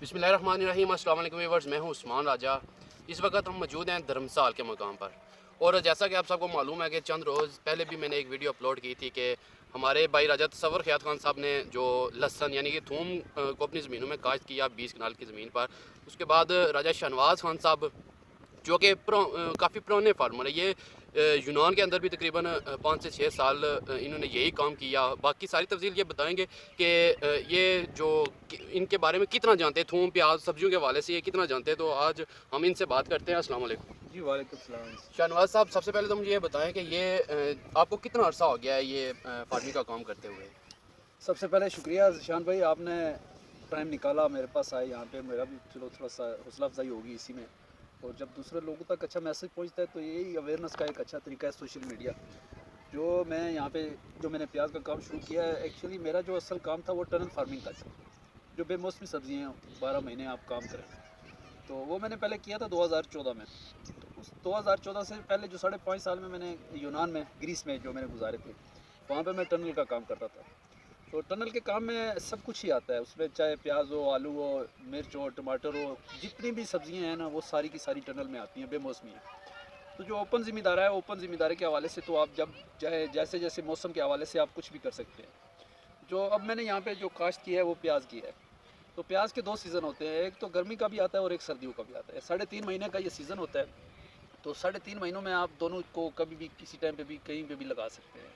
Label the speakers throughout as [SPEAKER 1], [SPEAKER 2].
[SPEAKER 1] बिस्मिल्लाहिर्रहमानिर्रहीम। अस्सलाम वालेकुम व्यूअर्स, मैं हूं उस्मान राजा। इस वक्त हम मौजूद हैं धर्मसाल के मकाम पर। और जैसा कि आप सबको मालूम है कि चंद रोज़ पहले भी मैंने एक वीडियो अपलोड की थी कि हमारे भाई राजा तसव्वुर ख़ियात खान साहब ने जो लहसन यानी कि थूम को अपनी ज़मीनों में काश्त किया 20 कनाल की ज़मीन पर। उसके बाद राजा शहनवाज़ खान साहब जो कि काफ़ी पुराने फार्मर है, ये यूनान के अंदर भी तकरीबन 5 से 6 साल इन्होंने यही काम किया। बाकी सारी तफसील ये बताएंगे कि ये जो इनके बारे में कितना जानते हैं, थूम प्याज सब्जियों के हवाले से ये कितना जानते हैं। तो आज हम इनसे बात करते हैं। अस्सलाम वालेकुम
[SPEAKER 2] जी वालेकुम सलाम।
[SPEAKER 1] शाहनवाज साहब, सबसे पहले तो मुझे ये बताएं कि ये आपको कितना अरसा हो गया है ये फार्मिंग का काम करते हुए।
[SPEAKER 2] सबसे पहले शुक्रिया ज़िशान भाई, आपने टाइम निकाला मेरे पास आए यहाँ पे। मेरा भी चलो थोड़ा सा हौसला अफजाई होगी इसी में। और जब दूसरे लोगों तक अच्छा मैसेज पहुँचता है तो यही अवेयरनेस का एक अच्छा तरीका है सोशल मीडिया। जो मैं यहाँ पे जो मैंने प्याज का काम शुरू किया है, एक्चुअली मेरा जो असल काम था वो टनल फार्मिंग का था। जो बेमौसमी सब्जियाँ 12 महीने आप काम करें, तो वो मैंने पहले किया था 2014 में। तो उस 2014 से पहले जो 5.5 साल में मैंने यूनान में ग्रीस में जो मैंने गुजारे थे, वहाँ पे मैं टनल का काम करता था। तो टनल के काम में सब कुछ ही आता है उसमें, चाहे प्याज हो, आलू हो, मिर्च हो, टमाटर हो, जितनी भी सब्जियां हैं ना वो सारी की सारी टनल में आती हैं, बेमौसमी है। तो जो ओपन ज़िम्मेदार है, ओपन ज़िम्मेदारी के हवाले से तो आप जब चाहे जैसे जैसे मौसम के हवाले से आप कुछ भी कर सकते हैं। जो अब मैंने यहाँ पे जो काश्त किया है वो प्याज की है। तो प्याज के दो सीज़न होते हैं, एक तो गर्मी का भी आता है और एक सर्दियों का भी आता है। 3.5 महीने का ये सीज़न होता है। तो 3.5 महीनों में आप दोनों को कभी भी किसी टाइम पे भी कहीं पे भी लगा सकते हैं।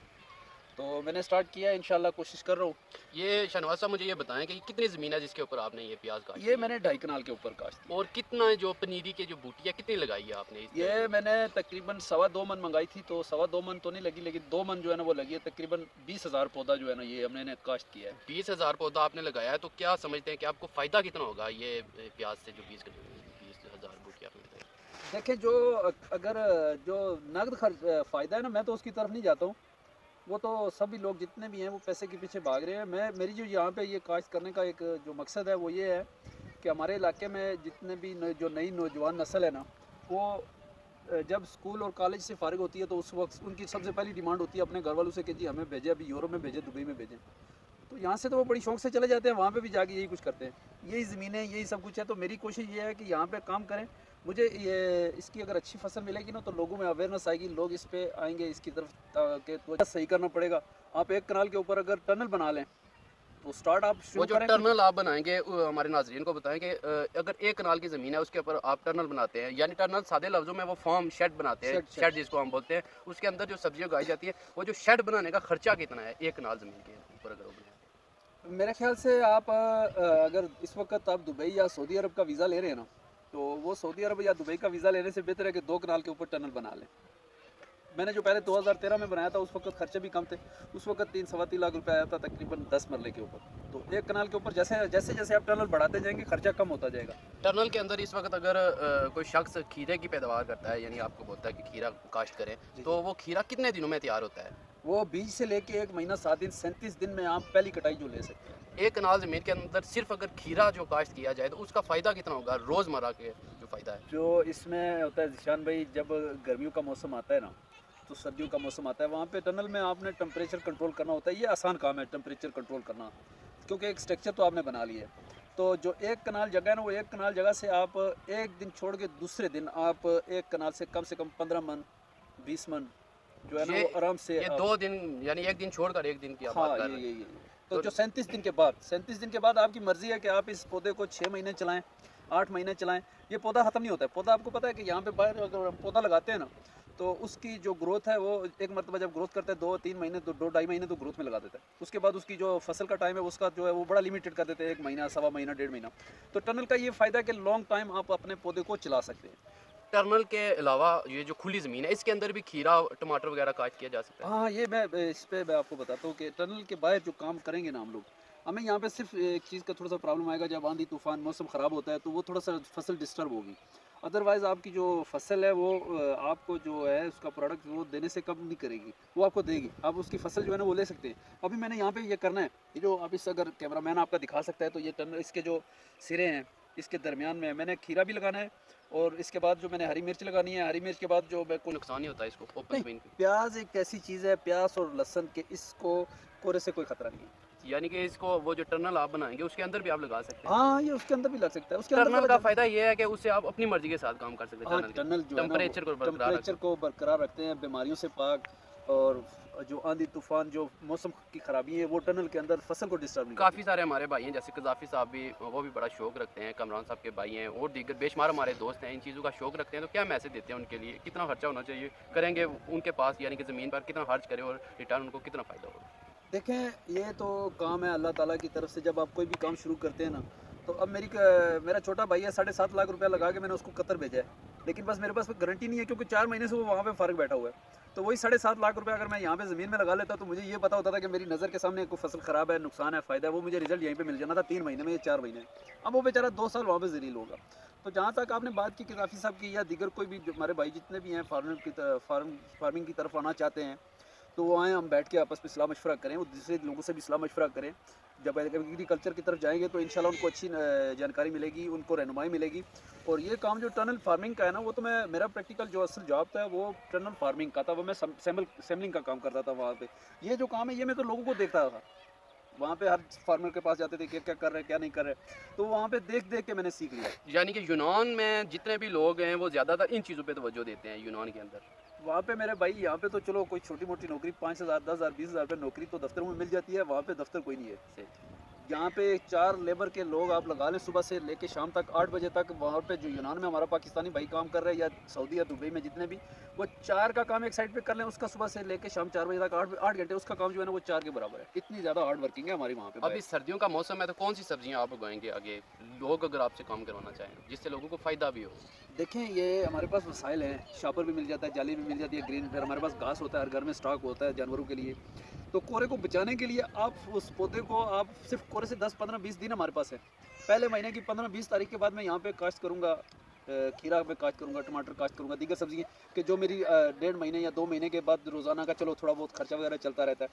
[SPEAKER 2] तो मैंने स्टार्ट किया है, इंशाल्लाह कोशिश कर रहा हूँ।
[SPEAKER 1] ये शाहनवाज साहब, मुझे ये बताएं कि कितनी ज़मीन है जिसके ऊपर आपने ये प्याज काश्त
[SPEAKER 2] ये
[SPEAKER 1] की है,
[SPEAKER 2] मैंने 2.5 कनाल के ऊपर काश्त की।
[SPEAKER 1] और कितना जो पनीरी के जो बूटी है कितनी लगाई है आपने इस पे।
[SPEAKER 2] ये मैंने तकरीबन 2.25 मन मंगाई थी, तो 2.25 मन तो नहीं लगी, लेकिन 2 मन जो है ना वो लगी है। तकरीबन 20,000 पौधा जो है ना ये हमने काश्त किया है।
[SPEAKER 1] 20,000 पौधा आपने लगाया है, तो क्या समझते हैं कि आपको फ़ायदा कितना होगा ये प्याज से जो 20,000 बूटी आपने लगाई।
[SPEAKER 2] देखें, जो अगर जो नकद खर्च फ़ायदा है ना, मैं तो उसकी तरफ नहीं जाता हूँ। वो तो सभी लोग जितने भी हैं वो पैसे के पीछे भाग रहे हैं। मेरी जो यहाँ पे ये काश्त करने का एक जो मकसद है वो ये है कि हमारे इलाके में जितने भी जो नई नौजवान नस्ल है ना, वो जब स्कूल और कॉलेज से फारिग होती है तो उस वक्त उनकी सबसे पहली डिमांड होती है अपने घर वालों से कि जी हमें भेजें, अभी यूरोप में भेजें, दुबई में भेजें। तो यहाँ से तो वो बड़ी शौक से चले जाते हैं, वहाँ पे भी जाके यही कुछ करते हैं। यही ज़मीनें, यही सब कुछ है। तो मेरी कोशिश ये है कि यहाँ पे काम करें। मुझे ये इसकी अगर अच्छी फसल मिलेगी ना तो लोगों में अवेयरनेस आएगी, लोग इस पे आएंगे इसकी तरफ। कि तो सही करना पड़ेगा। आप 1 कनाल के ऊपर अगर टनल बना लें तो स्टार्ट आप
[SPEAKER 1] वो
[SPEAKER 2] शुरू
[SPEAKER 1] जो
[SPEAKER 2] करें कुछ।
[SPEAKER 1] टनल आप बनाएंगे हमारे नाजरीन को बताएं कि अगर 1 कनाल की ज़मीन है उसके ऊपर आप टनल बनाते हैं, यानी टनल सादे लफ्ज़ों में वो फॉर्म शेड बनाते हैं,
[SPEAKER 2] शेड
[SPEAKER 1] शेड
[SPEAKER 2] शेड
[SPEAKER 1] जिसको हम बोलते हैं, उसके अंदर जो सब्जियां उगाई जाती है, वो जो शेड बनाने का खर्चा कितना है 1 कनाल ज़मीन के ऊपर अगर वो बनाए।
[SPEAKER 2] मेरे ख्याल से आप अगर इस वक्त आप दुबई या सऊदी अरब का वीज़ा ले रहे हैं ना, तो वो सऊदी अरब या दुबई का वीज़ा लेने से बेहतर है कि 2 कनाल के ऊपर टनल बना लें। मैंने जो पहले 2013 में बनाया था उस वक्त खर्चे भी कम थे। उस वक्त 3 सवा 3 लाख रुपए आया था तकरीबन 10 मरले के ऊपर। तो 1 कनाल के ऊपर जैसे जैसे जैसे आप टनल बढ़ाते जाएंगे खर्चा कम होता जाएगा।
[SPEAKER 1] टनल के अंदर इस वक्त अगर कोई शख्स खीरे की पैदावार करता है, यानी आपको बोलता है कि खीरा काश्त करें,
[SPEAKER 2] जी
[SPEAKER 1] तो
[SPEAKER 2] जी।
[SPEAKER 1] वो खीरा कितने दिनों में तैयार होता है।
[SPEAKER 2] वो बीज से लेके 1 महीना 7 दिन 37 दिन में आप पहली कटाई जो ले सकते हैं।
[SPEAKER 1] 1 कनाल ज़मीन के अंदर सिर्फ अगर खीरा जो काश्त किया जाए तो उसका फ़ायदा कितना होगा रोज़मर्रा के जो फ़ायदा है।
[SPEAKER 2] जो इसमें होता है जिशान भाई, जब गर्मियों का मौसम आता है ना तो सर्दियों का मौसम आता है, वहाँ पे टनल में आपने टेम्परेचर कंट्रोल करना होता है। ये आसान काम है टेम्परेचर कंट्रोल करना, क्योंकि एक स्ट्रक्चर तो आपने बना लिया है। तो जो 1 कनाल जगह है ना, वो 1 कनाल जगह से आप एक दिन छोड़ के दूसरे दिन आप 1 कनाल से कम 15 मन 20 मन जो है ना
[SPEAKER 1] ये
[SPEAKER 2] वो आराम से
[SPEAKER 1] ये
[SPEAKER 2] आप।
[SPEAKER 1] 2 दिन यानी एक दिन छोड़कर एक दिन की आप बात
[SPEAKER 2] हाँ,
[SPEAKER 1] कर
[SPEAKER 2] ये
[SPEAKER 1] रहे
[SPEAKER 2] ये
[SPEAKER 1] हैं।
[SPEAKER 2] ये तो
[SPEAKER 1] तो
[SPEAKER 2] जो 37 दिन के बाद आपकी मर्ज़ी है कि आप इस पौधे को 6 महीने चलाएं, 8 महीने चलाएं। ये पौधा ख़त्म नहीं होता है। पौधा आपको पता है कि यहाँ पे बाहर अगर हम पौधा लगाते हैं ना, तो उसकी जो ग्रोथ है वो एक मरतबा जब ग्रोथ करता है 2-3 महीने, 2-2.5 महीने तो ग्रोथ में लगा देता है। उसके बाद उसकी जो फसल का टाइम है उसका जो है वो बड़ा लिमिटेड कर देते हैं, 1 महीना, सवा महीना, 1.5 महीना। तो टनल का ये फ़ायदा है कि लॉन्ग टाइम आप अपने पौधे को चला सकते हैं।
[SPEAKER 1] टर्नल के अलावा ये जो खुली ज़मीन है इसके अंदर भी खीरा टमाटर वगैरह काश्त किया जा सकता है।
[SPEAKER 2] हाँ, ये मैं इस पे मैं आपको बताता हूँ कि टनल के बाहर जो काम करेंगे ना हम लोग, हमें यहाँ पे सिर्फ एक चीज़ का थोड़ा-सा प्रॉब्लम आएगा। जब आंधी तूफ़ान मौसम ख़राब होता है तो वो थोड़ा-सा फसल डिस्टर्ब होगी। अदरवाइज़ आपकी जो फसल है वो आपको जो है उसका प्रोडक्ट वो देने से कम नहीं करेगी, वो आपको देगी। आप उसकी फसल जो है ना वो ले सकते हैं। अभी मैंने यहाँ पे ये करना है, ये जो आप इस अगर कैमरामैन आपका दिखा सकता है तो ये टनल इसके जो सिरे हैं, इसके दरमियान में मैंने खीरा भी लगाना है। और इसके बाद जो मैंने हरी मिर्च लगानी है, हरी मिर्च के बाद जो मैं कुल
[SPEAKER 1] नुकसान ही होता है इसको ओपन
[SPEAKER 2] नहीं,
[SPEAKER 1] ज़मीन पे।
[SPEAKER 2] प्याज एक ऐसी चीज़ है, प्याज और लहसुन के इसको कोरे से कोई ख़तरा नहीं है।
[SPEAKER 1] यानी कि इसको वो जो टनल आप बनाएंगे उसके अंदर भी आप लगा सकते हैं।
[SPEAKER 2] हाँ, ये उसके अंदर भी लग सकता है। उसके
[SPEAKER 1] टनल
[SPEAKER 2] अंदर
[SPEAKER 1] का फ़ायदा ये है कि उससे आप अपनी मर्जी के साथ काम कर सकते हैं।
[SPEAKER 2] हाँ,
[SPEAKER 1] टनल
[SPEAKER 2] टनल जो है ना
[SPEAKER 1] टेम्परेचर को बरकरार रख
[SPEAKER 2] टेम्परेचर को बरकरार रखते हैं, बीमारियों से पाक, और जो आंधी तूफान, जो मौसम की खराबी है, वो टनल के अंदर फसल को डिस्टर्ब नहीं
[SPEAKER 1] काफ़ी सारे हमारे भाई हैं, जैसे कज़ाफ़ी साहब भी, वो भी बड़ा शौक रखते हैं, कमरान साहब के भाई हैं और दीगर बेशुमार हमारे दोस्त हैं, इन चीज़ों का शौक रखते हैं। तो क्या मैसेज देते हैं उनके लिए, कितना खर्चा होना चाहिए करेंगे उनके पास, यानी कि ज़मीन पर कितना खर्च करें और रिटर्न उनको कितना फ़ायदा होगा?
[SPEAKER 2] देखें, ये तो काम है अल्लाह ताला की तरफ से। जब आप कोई भी काम शुरू करते हैं ना, तो अब मेरा छोटा भाई है, 7.5 लाख रुपया लगा के मैंने उसको कतर भेजा है। लेकिन बस मेरे पास गारंटी नहीं है, क्योंकि 4 महीने से वो वहाँ पे फारग बैठा हुआ है। तो वही 7.5 लाख रुपया अगर मैं यहाँ पे ज़मीन में लगा लेता, तो मुझे ये पता होता था कि मेरी नज़र के सामने कोई फसल ख़राब है, नुकसान है, फ़ायदा है, वो मुझे रिजल्ट यहीं पे मिल जाना था 3 महीने में या 4 महीने। अब वो बेचारा 2 साल वहाँ पे ज़लील होगा। तो जहाँ तक आपने बात की कज़ाफ़ी साहब की, या दीगर कोई भी जो हमारे भाई जितने भी हैं फार्मिंग की तरफ आना चाहते हैं, तो वो आएँ, हम बैठ के आपस में सलाह मशवरा करें, और दूसरे लोगों से भी सलाह मशवरा करें। जब एग्रीकल्चर की तरफ जाएंगे तो इंशाल्लाह उनको अच्छी जानकारी मिलेगी, उनको रहनुमाई मिलेगी। और ये काम जो टनल फार्मिंग का है ना, वो तो मेरा प्रैक्टिकल जो असल जॉब था वो टनल फार्मिंग का था। वो मैं सैम्पलिंग का काम करता था वहाँ पे। ये जो काम है ये मैं तो लोगों को देखता था, वहाँ पे हर फार्मर के पास जाते थे कि क्या कर रहे हैं, क्या नहीं कर रहे, तो वहाँ पे देख देख के मैंने सीख लिया।
[SPEAKER 1] यानी कि यूनान में जितने भी लोग हैं वो ज़्यादातर इन चीज़ों पे तवज्जो देते हैं यूनान के अंदर।
[SPEAKER 2] वहाँ पे मेरे भाई, यहाँ पे तो चलो कोई छोटी मोटी नौकरी 5,000, 10,000, 20,000 रुपये नौकरी तो दफ्तर में मिल जाती है, वहाँ पे दफ्तर कोई नहीं है।
[SPEAKER 1] से
[SPEAKER 2] यहाँ पे 4 लेबर के लोग आप लगा लें, सुबह से लेके शाम तक 8 बजे तक। वहाँ पे जो यूनान में हमारा पाकिस्तानी भाई काम कर रहे हैं, या सऊदी या दुबई में जितने भी, वो 4 का काम एक साइड पे कर लें, उसका सुबह से लेके शाम 4 बजे तक 8 घंटे उसका काम जो है ना, वो 4 के बराबर है। इतनी ज़्यादा हार्ड वर्किंग है हमारी वहाँ पे।
[SPEAKER 1] अभी सर्दियों का मौसम है तो कौन सी सब्जियां आप उगाएंगे आगे, लोग अगर आपसे काम करवाना चाहें जिससे लोगों को फ़ायदा भी हो?
[SPEAKER 2] देखें, ये हमारे पास वसाइल हैं, शापर भी मिल जाता है, जाली भी मिल जाती है, ग्रीन, फिर हमारे पास घास होता है, हर घर में स्टॉक होता है जानवरों के लिए। तो कोरे को बचाने के लिए आप उस पौधे को, आप सिर्फ कोरे से 10, 15, 20 दिन हमारे पास है। पहले महीने की 15-20 तारीख के बाद मैं यहाँ पे काश्त करूँगा, खीरा पे काश्त करूँगा, टमाटर काश्त करूँगा, दीगर सब्जियाँ कि जो मेरी 1.5 महीने या 2 महीने के बाद रोज़ाना का चलो थोड़ा बहुत खर्चा वगैरह चलता रहता है।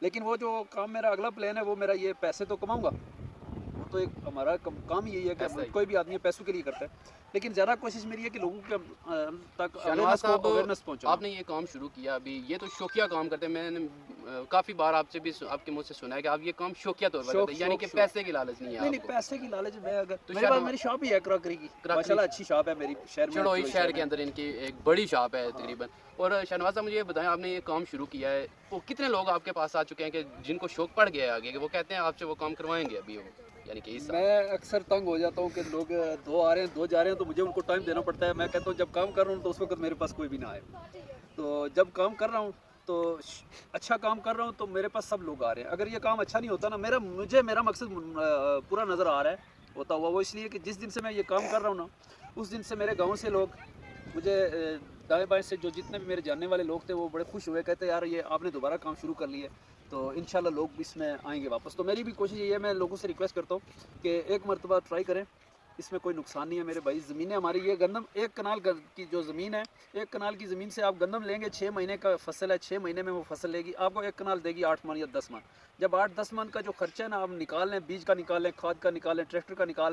[SPEAKER 2] लेकिन वो जो काम मेरा अगला प्लान है, वो मेरा ये पैसे तो कमाऊँगा, वो तो एक हमारा काम ही यही है कि
[SPEAKER 1] ऐसा ही।
[SPEAKER 2] कोई भी आदमी पैसों के लिए करता है। लेकिन ज़्यादा कोशिश मेरी है कि लोगों के तक
[SPEAKER 1] शहनवाज साहब,
[SPEAKER 2] अवेयरनेस पहुँचाऊँ।
[SPEAKER 1] आपने ये काम शुरू किया अभी, ये तो शौकिया काम करते हैं। मैंने काफ़ी बार आपसे भी आपके मुँह से सुना है कि आप ये काम शौकिया तौर पर
[SPEAKER 2] शौक-
[SPEAKER 1] करते हैं, यानी कि
[SPEAKER 2] शौक-
[SPEAKER 1] पैसे की लालच नहीं है
[SPEAKER 2] नहीं नहीं,
[SPEAKER 1] आपको।
[SPEAKER 2] पैसे की लालच में अगर
[SPEAKER 1] तो
[SPEAKER 2] मेरे
[SPEAKER 1] शायद
[SPEAKER 2] पास मेरी शॉप ही है क्रॉकरी की, माशाल्लाह अच्छी शॉप है मेरी शहर में,
[SPEAKER 1] चढ़ोई शहर के
[SPEAKER 2] में।
[SPEAKER 1] अंदर इनकी एक बड़ी शॉप है तकरीबन। और शहनवाज साहब, मुझे ये बताएं, आपने ये काम शुरू किया है, वो कितने लोग आपके पास आ चुके हैं कि जिनको शौक पड़ गया है आगे, कि वो कहते हैं आपसे वो काम करवाएंगे अभी, वो यानी कि इस साल?
[SPEAKER 2] मैं अक्सर तंग हो जाता हूँ कि लोग 2 आ रहे हैं, 2 जा रहे हैं, तो मुझे उनको टाइम देना पड़ता है। मैं कहता हूँ जब काम कर रहा हूँ तो उस वक्त मेरे पास कोई भी ना आए। तो जब काम कर रहा हूँ तो अच्छा काम कर रहा हूँ तो मेरे पास सब लोग आ रहे हैं। अगर ये काम अच्छा नहीं होता ना, मेरा मकसद पूरा नज़र आ रहा है होता हुआ, वो इसलिए कि जिस दिन से मैं ये काम कर रहा हूँ ना, उस दिन से मेरे गाँव से लोग मुझे दाएं बाएं से जो जितने भी मेरे जानने वाले लोग थे, वो बड़े खुश हुए, कहते यार ये आपने दोबारा काम शुरू कर लिया है, तो इंशाल्लाह लोग इसमें आएंगे वापस। तो मेरी भी कोशिश यही है, मैं लोगों से रिक्वेस्ट करता हूँ कि एक मरतबा ट्राई करें, इसमें कोई नुकसान नहीं है मेरे भाई। ज़मीनें हमारी, ये गंदम 1 कनाल की जो ज़मीन है, 1 कनाल की ज़मीन से आप गंदम लेंगे, 6 महीने का फसल है, 6 महीने में वो फसल लेगी आपको, 1 कनाल देगी 8 मन या 10 मन। जब 8-10 मन का जो खर्चा है ना, आप निकाल लें, बीज का निकाल लें, खाद का निकाल लें, ट्रैक्टर का निकाल लें,